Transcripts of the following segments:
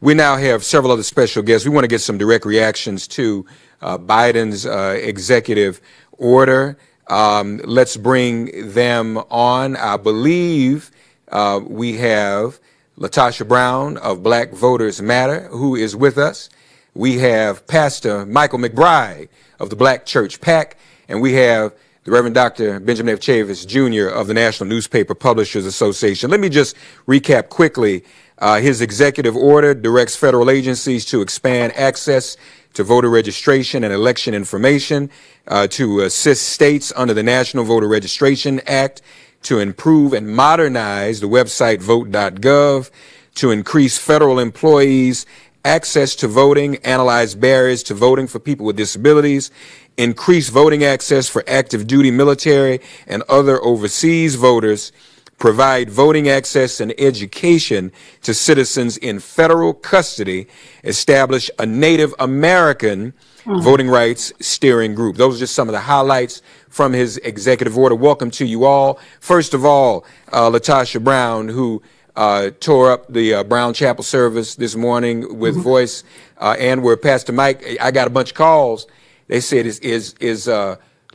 We now have several other special guests. We want to get some direct reactions to Biden's executive order. Let's bring them on. I believe we have LaTosha Brown of Black Voters Matter, who is with us. We have Pastor Michael McBride of the Black Church PAC, and we have the Reverend Dr. Benjamin F. Chavis, Jr. of the National Newspaper Publishers Association. Let me just recap quickly. His executive order directs federal agencies to expand access to voter registration and election information, to assist states under the National Voter Registration Act, to improve and modernize the website vote.gov, to increase federal employees' access to voting, analyze barriers to voting for people with disabilities, increase voting access for active duty military and other overseas voters, provide voting access and education to citizens in federal custody, establish a Native American voting rights steering group. Those are just some of the highlights from his executive order. Welcome to you all. First of all, LaTosha Brown, who tore up the Brown Chapel service this morning with voice, and where Pastor Mike, I got a bunch of calls. They said, is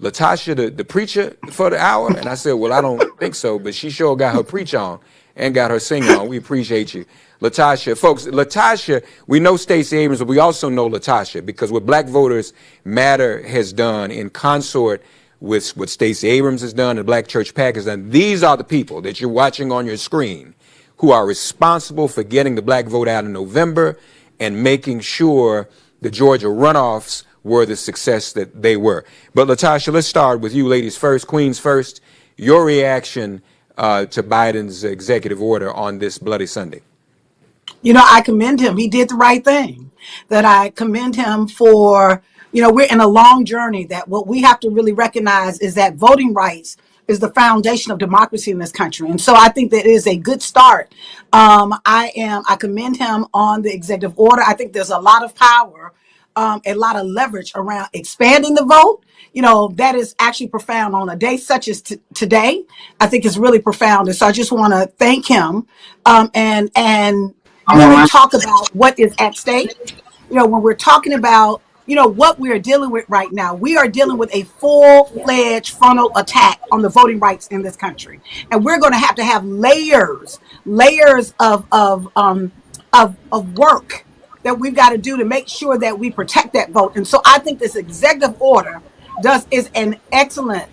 LaTosha the preacher for the hour? And I said, well, I don't think so, but she sure got her preach on and got her sing on. We appreciate you. LaTosha, folks, LaTosha, we know Stacey Abrams, but we also know LaTosha because what Black Voters Matter has done in consort with what Stacey Abrams has done and Black Church PAC has done, these are the people that you're watching on your screen who are responsible for getting the black vote out in November and making sure the Georgia runoffs were the success that they were. But LaTosha, let's start with you ladies first, queens first. Your reaction to Biden's executive order on this Bloody Sunday. You know, I commend him. He did the right thing. That I commend him for, you know, we're in a long journey that what we have to really recognize is that voting rights is the foundation of democracy in this country. And so I think that is a good start. I commend him on the executive order. I think there's a lot of power, a lot of leverage around expanding the vote. You know, that is actually profound on a day such as today. I think it's really profound. And so I just want to thank him and really talk about what is at stake. You know, when we're talking about, you know, what we are dealing with right now, we are dealing with a full-fledged frontal attack on the voting rights in this country. And we're going to have layers of work that we've got to do to make sure that we protect that vote. And so I think this executive order is an excellent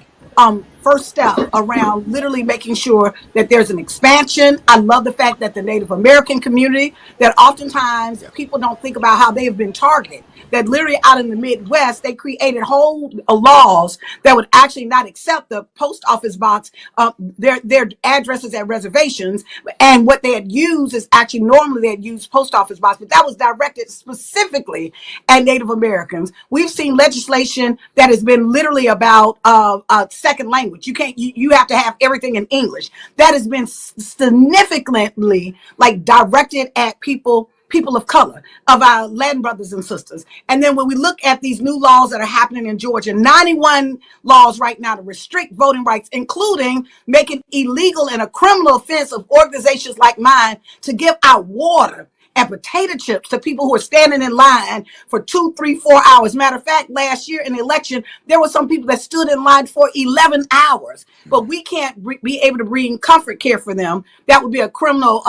first step around literally making sure that there's an expansion. I love the fact that the Native American community, that oftentimes people don't think about how they have been targeted. That literally out in the Midwest, they created whole laws that would actually not accept the post office box, their addresses at reservations. And what they had used is actually normally they had used post office box, but that was directed specifically at Native Americans. We've seen legislation that has been literally about a second language. You have to have everything in English. That has been significantly like directed at people of color, of our Latin brothers and sisters. And then when we look at these new laws that are happening in Georgia, 91 laws right now to restrict voting rights, including making illegal and a criminal offense of organizations like mine to give out water and potato chips to people who are standing in line for 2, 3, 4 hours. Matter of fact, last year in the election, there were some people that stood in line for 11 hours, but we can't be able to bring comfort care for them. That would be a criminal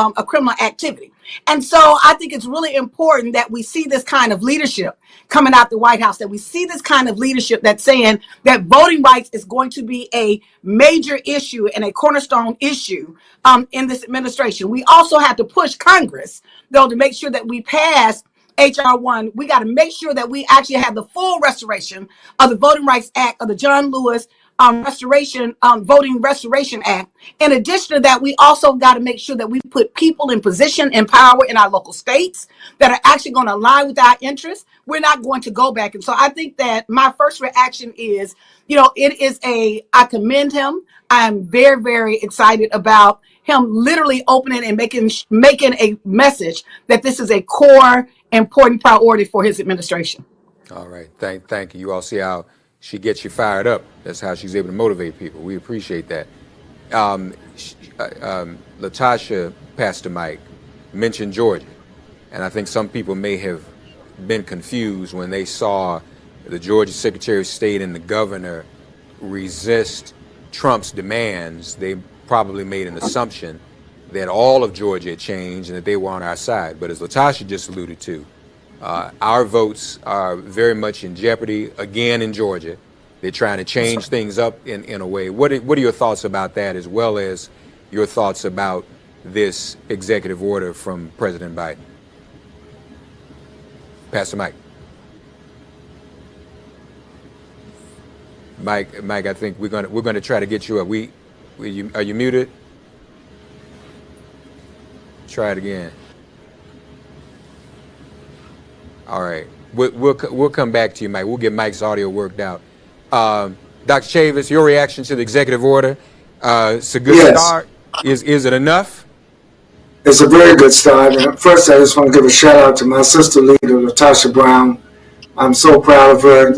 activity. And so I think it's really important that we see this kind of leadership coming out the White House, that we see this kind of leadership that's saying that voting rights is going to be a major issue and a cornerstone issue in this administration. We also have to push Congress, though, to make sure that we pass HR 1. We got to make sure that we actually have the full restoration of the Voting Rights Act of the John Lewis Voting Restoration Act. In addition to that, we also got to make sure that we put people in position and power in our local states that are actually going to align with our interests. We're not going to go back. And so I think that my first reaction is, you know, I commend him. I'm very, very excited about him literally opening and making a message that this is a core important priority for his administration. All right. Thank you. You all see how she gets you fired up. That's how she's able to motivate people. We appreciate that. LaTosha, Pastor Mike, mentioned Georgia. And I think some people may have been confused when they saw the Georgia Secretary of State and the governor resist Trump's demands. They probably made an assumption that all of Georgia had changed and that they were on our side. But as LaTosha just alluded to, our votes are very much in jeopardy again in Georgia. They're trying to change things up in a way. What are your thoughts about that, as well as your thoughts about this executive order from President Biden? Pastor Mike. Mike, I think we're gonna try to get you up. Are you muted? Try it again. All right, we'll come back to you, Mike. We'll get Mike's audio worked out. Dr. Chavis, your reaction to the executive order? It's a good start. Is it enough? It's a very good start. And first, I just want to give a shout out to my sister leader, LaTosha Brown. I'm so proud of her.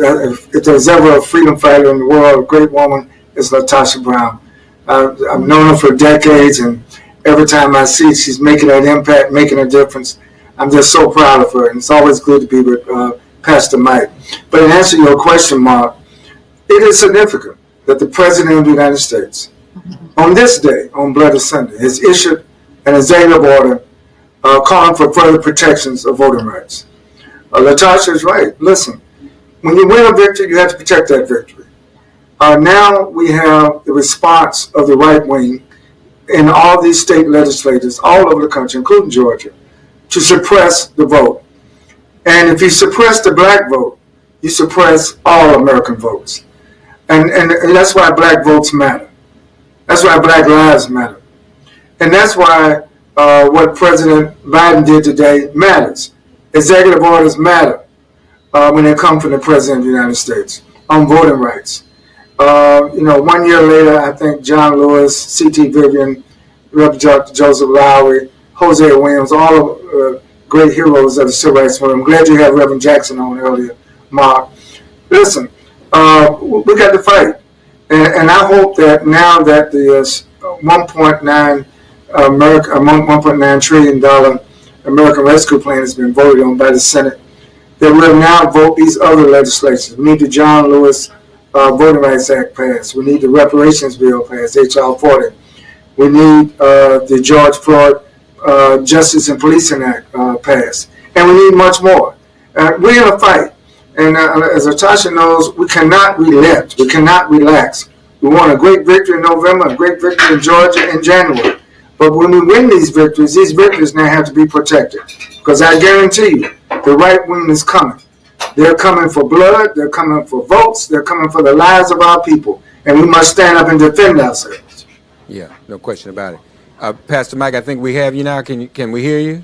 If there's ever a freedom fighter in the world, a great woman, it's LaTosha Brown. I've known her for decades, and every time I see she's making an impact, making a difference, I'm just so proud of her. And it's always good to be with Pastor Mike. But in answer to your question, Mark, it is significant that the President of the United States, on this day, on Bloody Sunday, has issued an executive order calling for further protections of voting rights. LaTosha is right. Listen, when you win a victory, you have to protect that victory. Now we have the response of the right wing in all these state legislators all over the country, including Georgia, to suppress the vote. And if you suppress the black vote, you suppress all American votes. And that's why black votes matter. That's why black lives matter. And that's why what President Biden did today matters. Executive orders matter when they come from the President of the United States on voting rights. 1 year later, I think John Lewis, C.T. Vivian, Rev. Joseph Lowry, Jose Williams, all of great heroes of the civil rights movement. I'm glad you had Reverend Jackson on earlier, Mark. Listen, we got to fight. And I hope that now that the $1.9 trillion American Rescue Plan has been voted on by the Senate, that we'll now vote these other legislations. We need the John Lewis Voting Rights Act passed. We need the Reparations Bill passed, H.R. 40. We need the George Floyd Justice and Policing Act passed. And we need much more. We're in a fight. And as LaTosha knows, we cannot relent. We cannot relax. We won a great victory in November, a great victory in Georgia in January. But when we win these victories now have to be protected. Because I guarantee you, the right wing is coming. They're coming for blood. They're coming for votes. They're coming for the lives of our people. And we must stand up and defend ourselves. Yeah, no question about it. Pastor Mike, I think we have you now. Can we hear you?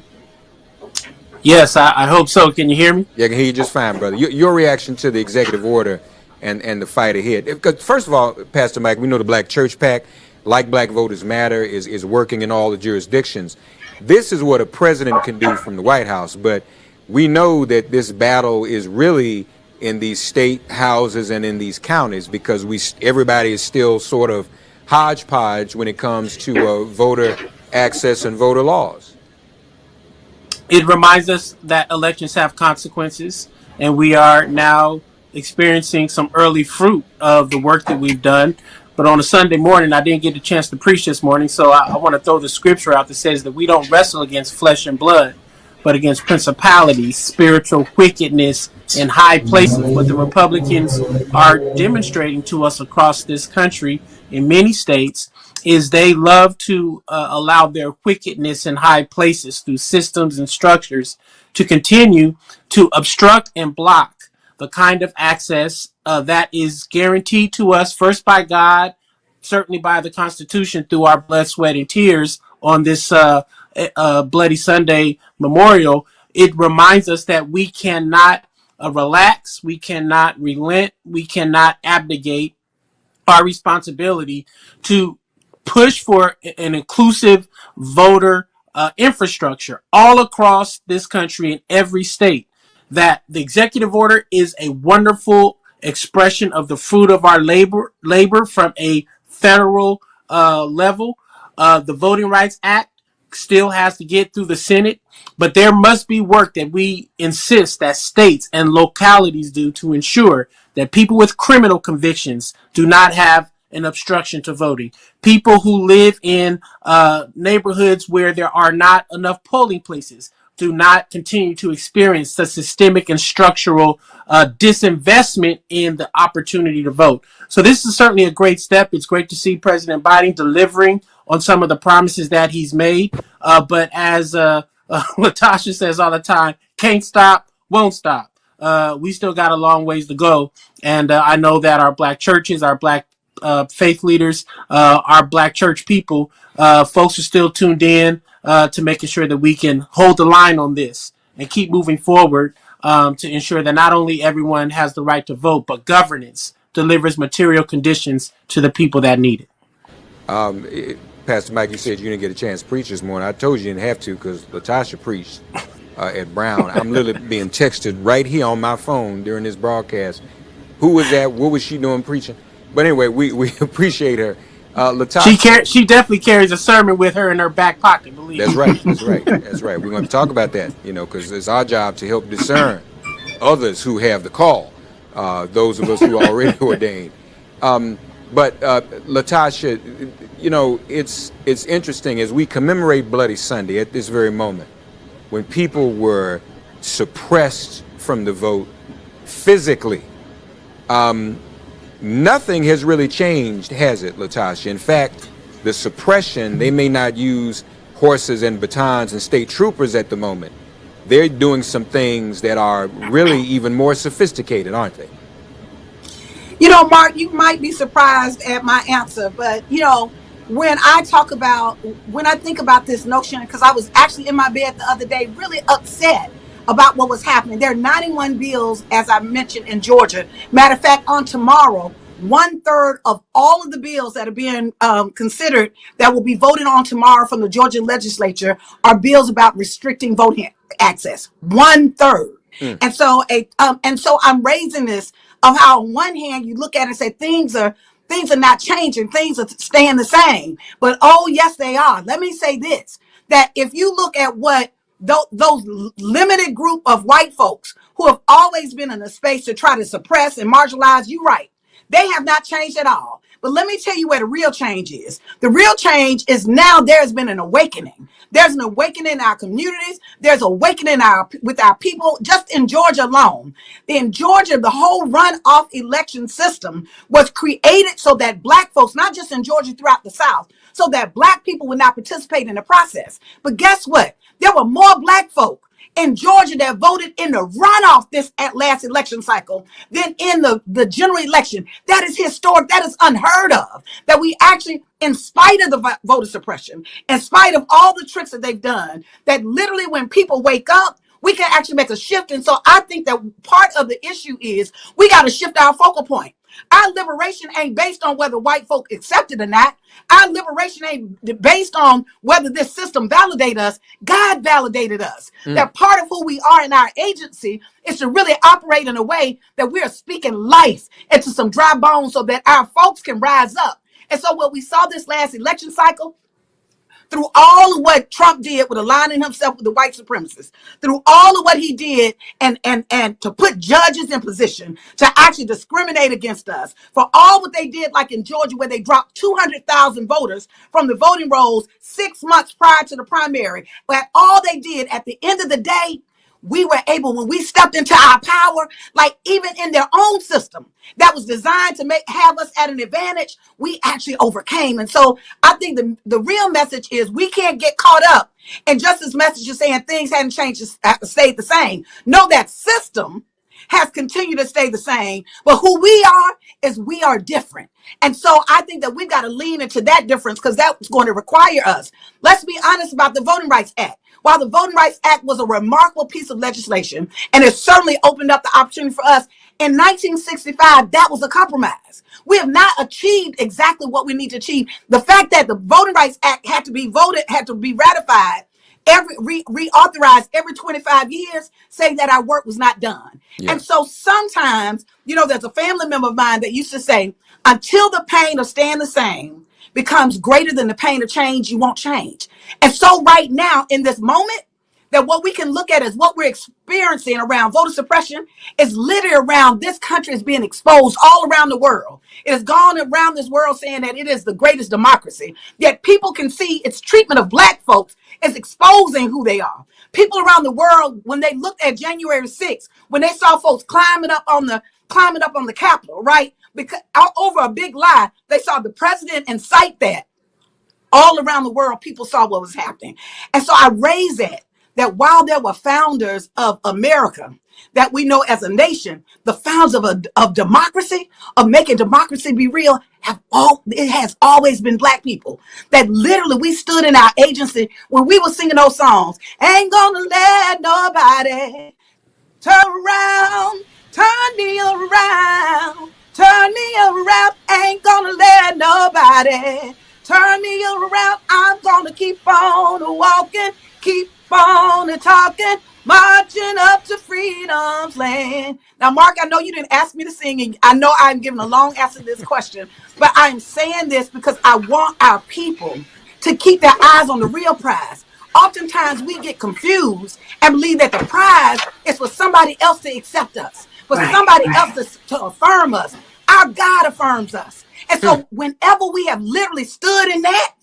Yes, I hope so. Can you hear me? Yeah, I can hear you just fine, brother. Your reaction to the executive order and the fight ahead. Because first of all, Pastor Mike, we know the Black Church PAC, like Black Voters Matter, is working in all the jurisdictions. This is what a president can do from the White House, but we know that this battle is really in these state houses and in these counties because everybody is still sort of hodgepodge when it comes to voter access and voter laws. It reminds us that elections have consequences, and we are now experiencing some early fruit of the work that we've done. But on a Sunday morning, I didn't get a chance to preach this morning, so I want to throw the scripture out that says that we don't wrestle against flesh and blood, but against principalities, spiritual wickedness in high places. What the Republicans are demonstrating to us across this country in many states is they love to allow their wickedness in high places through systems and structures to continue to obstruct and block the kind of access that is guaranteed to us first by God, certainly by the Constitution through our blood, sweat, and tears on this Bloody Sunday memorial. It reminds us that we cannot relax, we cannot relent, we cannot abdicate our responsibility to push for an inclusive voter infrastructure all across this country in every state. That the executive order is a wonderful expression of the fruit of our labor from a federal level. The Voting Rights Act still has to get through the Senate, but there must be work that we insist that states and localities do to ensure that people with criminal convictions do not have an obstruction to voting. People who live in neighborhoods where there are not enough polling places do not continue to experience the systemic and structural disinvestment in the opportunity to vote. So this is certainly a great step. It's great to see President Biden delivering on some of the promises that he's made. But as LaTosha says all the time, can't stop, won't stop. We still got a long ways to go. And I know that our black churches, our black faith leaders, our black church people, folks are still tuned in to making sure that we can hold the line on this and keep moving forward to ensure that not only everyone has the right to vote, but governance delivers material conditions to the people that need it. Pastor Mike, you said you didn't get a chance to preach this morning. I told you didn't have to because LaTosha preached at Brown. I'm literally being texted right here on my phone during this broadcast. Who was that? What was she doing preaching? But anyway, we appreciate her. LaTosha, She definitely carries a sermon with her in her back pocket, believe me. that's right. That's right. That's right. We're going to talk about that, because it's our job to help discern others who have the call, those of us who are already ordained. But LaTosha, it's interesting as we commemorate Bloody Sunday at this very moment, when people were suppressed from the vote physically. Nothing has really changed, has it, LaTosha? In fact, the suppression, they may not use horses and batons and state troopers at the moment. They're doing some things that are really even more sophisticated, aren't they? Mark, you might be surprised at my answer, but when I think about this notion, because I was actually in my bed the other day, really upset about what was happening. There are 91 bills, as I mentioned, in Georgia. Matter of fact, on tomorrow, 1/3 of all of the bills that are being considered that will be voted on tomorrow from the Georgia legislature are bills about restricting voting access. 1/3. And so I'm raising this of how on one hand you look at it and say things are not changing, things are staying the same. But oh yes, they are. Let me say this, that if you look at what those limited group of white folks who have always been in a space to try to suppress and marginalize, you right, they have not changed at all. But let me tell you where the real change is. The real change is now there has been an awakening. There's an awakening in our communities. There's awakening with our people. Just in Georgia alone, in Georgia, the whole runoff election system was created so that black folks, not just in Georgia, throughout the South, so that black people would not participate in the process. But guess what? There were more black folk in Georgia that voted in the runoff this last election cycle than in the general election. That is historic. That is unheard of. That we actually, in spite of the voter suppression, in spite of all the tricks that they've done, that literally when people wake up, we can actually make a shift. And so I think that part of the issue is we got to shift our focal point. Our liberation ain't based on whether white folk accept it or not. Our liberation ain't based on whether this system validates us. God validated us. That part of who we are in our agency is to really operate in a way that we are speaking life into some dry bones so that our folks can rise up. And so what we saw this last election cycle, through all of what Trump did with aligning himself with the white supremacists, through all of what he did and to put judges in position to actually discriminate against us, for all what they did, like in Georgia, where they dropped 200,000 voters from the voting rolls 6 months prior to the primary. But all they did at the end of the day, we were able, when we stepped into our power, like even in their own system that was designed to have us at an advantage, we actually overcame. And so I think the real message is we can't get caught up in just this message of saying things hadn't changed, stayed the same. No, that system has continued to stay the same, but who we are is we are different. And so I think that we've got to lean into that difference, because that's going to require us. Let's be honest about the Voting Rights Act. While the Voting Rights Act was a remarkable piece of legislation, and it certainly opened up the opportunity for us, in 1965, that was a compromise. We have not achieved exactly what we need to achieve. The fact that the Voting Rights Act had to be ratified, reauthorized every 25 years, saying that our work was not done. Yeah. And so sometimes, there's a family member of mine that used to say, until the pain of staying the same becomes greater than the pain of change, you won't change. And so right now in this moment, that what we can look at is what we're experiencing around voter suppression is literally around this country is being exposed all around the world. It has gone around this world saying that it is the greatest democracy. Yet people can see its treatment of black folks is exposing who they are. People around the world, when they looked at January 6th, when they saw folks climbing up on the Capitol, right? Because over a big lie, they saw the president incite that. All around the world, people saw what was happening. And so I raise that while there were founders of America that we know as a nation, the founders of democracy, of making democracy be real, it has always been black people. That literally we stood in our agency when we were singing those songs. Ain't gonna let nobody turn around, turn me around, turn me around. Ain't gonna let nobody turn me around. I'm gonna keep on walking, keep on talking, marching up to freedom's land. Now, Mark, I know you didn't ask me to sing, and I know I'm giving a long answer to this question, but I'm saying this because I want our people to keep their eyes on the real prize. Oftentimes we get confused and believe that the prize is for somebody else to accept us, for somebody else to affirm us. Our God affirms us. And so whenever we have literally stood in that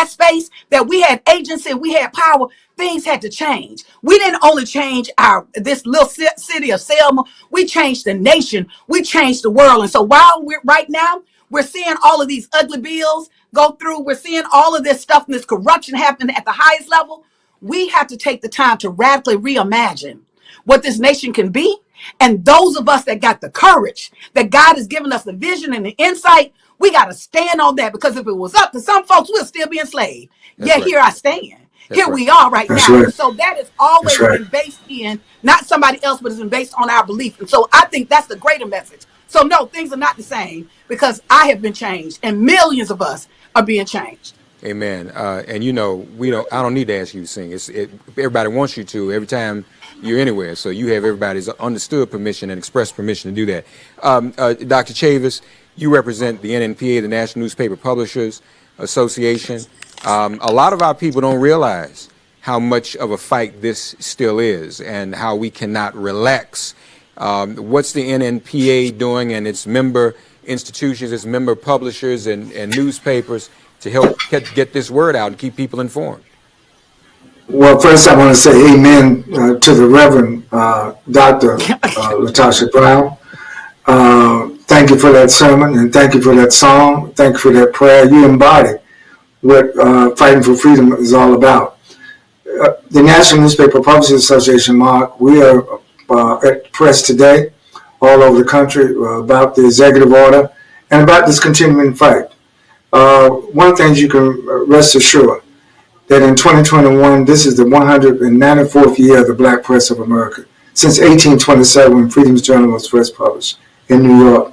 space, that we had agency, we had power, things had to change. We didn't only change this little city of Selma, we changed the nation, we changed the world. And so while we're seeing all of these ugly bills go through, we're seeing all of this stuff and this corruption happen at the highest level, we have to take the time to radically reimagine what this nation can be. And those of us that got the courage, that God has given us the vision and the insight, we got to stand on that, because if it was up to some folks, we'll still be enslaved. Yet here I stand. Here we are right now. And so that has always been based in not somebody else, but it's been based on our belief. And so I think that's the greater message. So no, things are not the same, because I have been changed and millions of us are being changed. Amen. And I don't need to ask you to sing. Everybody wants you to every time you're anywhere. So you have everybody's understood permission and express permission to do that. Dr. Chavis, you represent the NNPA, the National Newspaper Publishers Association. A lot of our people don't realize how much of a fight this still is and how we cannot relax. What's the NNPA doing and its member institutions, its member publishers and newspapers to help get this word out and keep people informed? Well, first I want to say amen to the Reverend Dr. LaTosha Brown. Thank you for that sermon, and thank you for that song. Thank you for that prayer. You embody what fighting for freedom is all about. The National Newspaper Publishers Association, Mark, we are at press today all over the country about the executive order and about this continuing fight. One thing you can rest assured, that in 2021, this is the 194th year of the Black Press of America. Since 1827, when Freedom's Journal was first published in New York.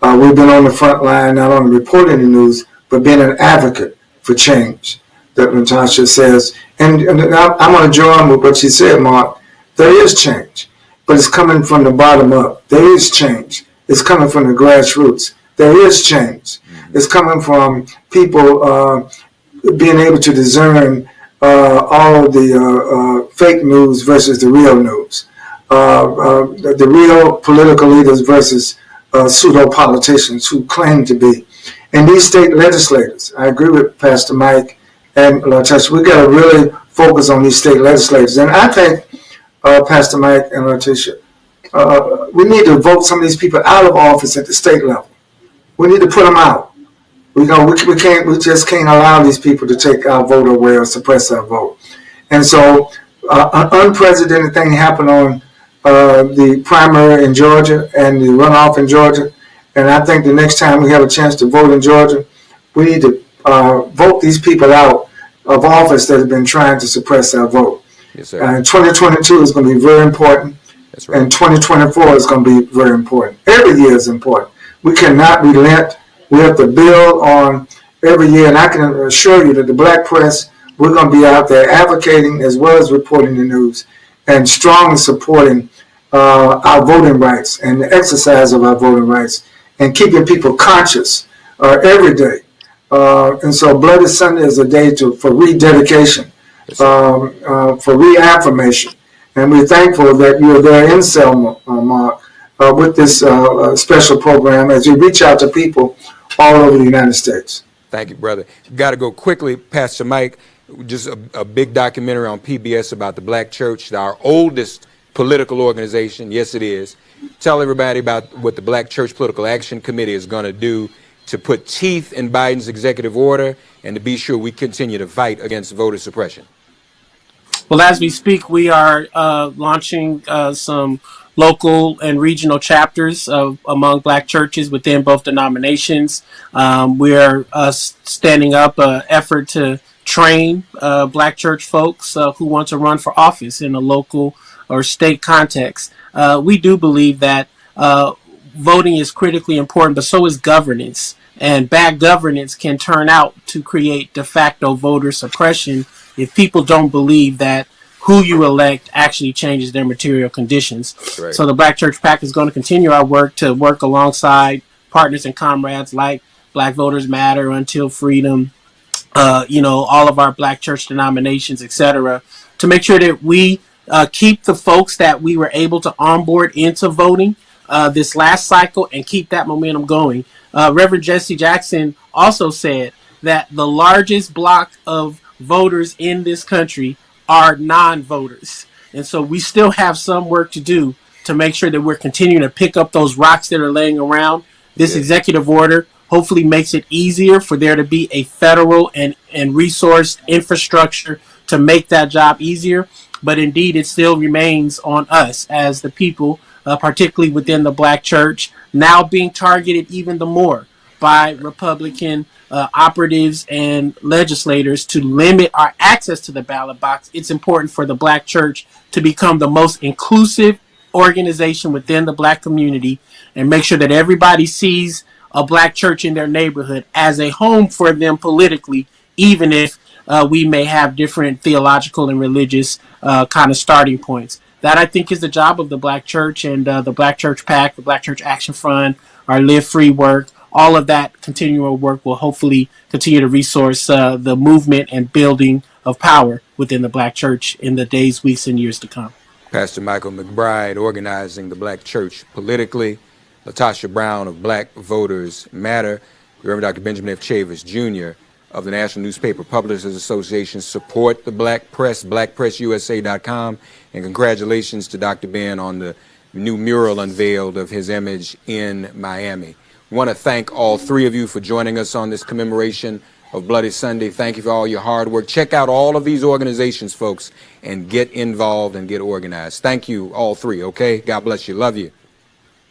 We've been on the front line, not only reporting the news, but being an advocate for change, that LaTosha says. And I'm going to join with what she said, Mark. There is change, but it's coming from the bottom up. There is change. It's coming from the grassroots. There is change. It's coming from people being able to discern all of the fake news versus the real news, the real political leaders versus pseudo-politicians who claim to be. And these state legislators, I agree with Pastor Mike and LaTosha, we got to really focus on these state legislators. And I think, Pastor Mike and LaTosha, we need to vote some of these people out of office at the state level. We need to put them out. We just can't allow these people to take our vote away or suppress our vote. And so an unprecedented thing happened on the primary in Georgia and the runoff in Georgia. And I think the next time we have a chance to vote in Georgia, we need to vote these people out of office that have been trying to suppress our vote. Yes, sir. And 2022 is going to be very important. That's right. And 2024 is going to be very important. Every year is important. We cannot relent. We have to build on every year. And I can assure you that the Black press, we're going to be out there advocating as well as reporting the news and strongly supporting our voting rights and the exercise of our voting rights and keeping people conscious every day And so Bloody Sunday is a day for rededication, for reaffirmation. And we're thankful that you're there in Selma, Mark, with this special program as you reach out to people all over the United States. Thank you, brother. Got to go quickly, Pastor Mike. Just a big documentary on PBS about the Black Church, our oldest political organization. Yes, it is. Tell everybody about what the Black Church Political Action Committee is going to do to put teeth in Biden's executive order and to be sure we continue to fight against voter suppression. Well, as we speak, we are launching some local and regional chapters among Black churches within both denominations. We are standing up an effort to train Black church folks who want to run for office in a local or state context. We do believe that voting is critically important, but so is governance. And bad governance can turn out to create de facto voter suppression if people don't believe that who you elect actually changes their material conditions. Right. So the Black Church PAC is going to continue our work to work alongside partners and comrades like Black Voters Matter, Until Freedom, all of our Black church denominations, etc., to make sure that we keep the folks that we were able to onboard into voting this last cycle and keep that momentum going. Reverend Jesse Jackson also said that the largest block of voters in this country are non-voters. And so we still have some work to do to make sure that we're continuing to pick up those rocks that are laying around. This executive order hopefully makes it easier for there to be a federal and resourced infrastructure to make that job easier. But indeed, it still remains on us as the people, particularly within the Black church, now being targeted even the more by Republican operatives and legislators to limit our access to the ballot box. It's important for the Black church to become the most inclusive organization within the Black community and make sure that everybody sees a Black church in their neighborhood as a home for them politically, even if we may have different theological and religious kind of starting points. That, I think, is the job of the Black church and the Black Church PAC, the Black Church Action Fund, our Live Free work. All of that continual work will hopefully continue to resource the movement and building of power within the Black church in the days, weeks, and years to come. Pastor Michael McBride, organizing the Black church politically. LaTosha Brown of Black Voters Matter. Reverend Dr. Benjamin F. Chavis, Jr. of the National Newspaper Publishers Association. Support the Black Press, blackpressusa.com. And congratulations to Dr. Ben on the new mural unveiled of his image in Miami. I want to thank all three of you for joining us on this commemoration of Bloody Sunday. Thank you for all your hard work. Check out all of these organizations, folks, and get involved and get organized. Thank you, all three, okay? God bless you. Love you.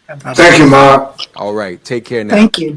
Thank you, Mark. All right. Take care now. Thank you.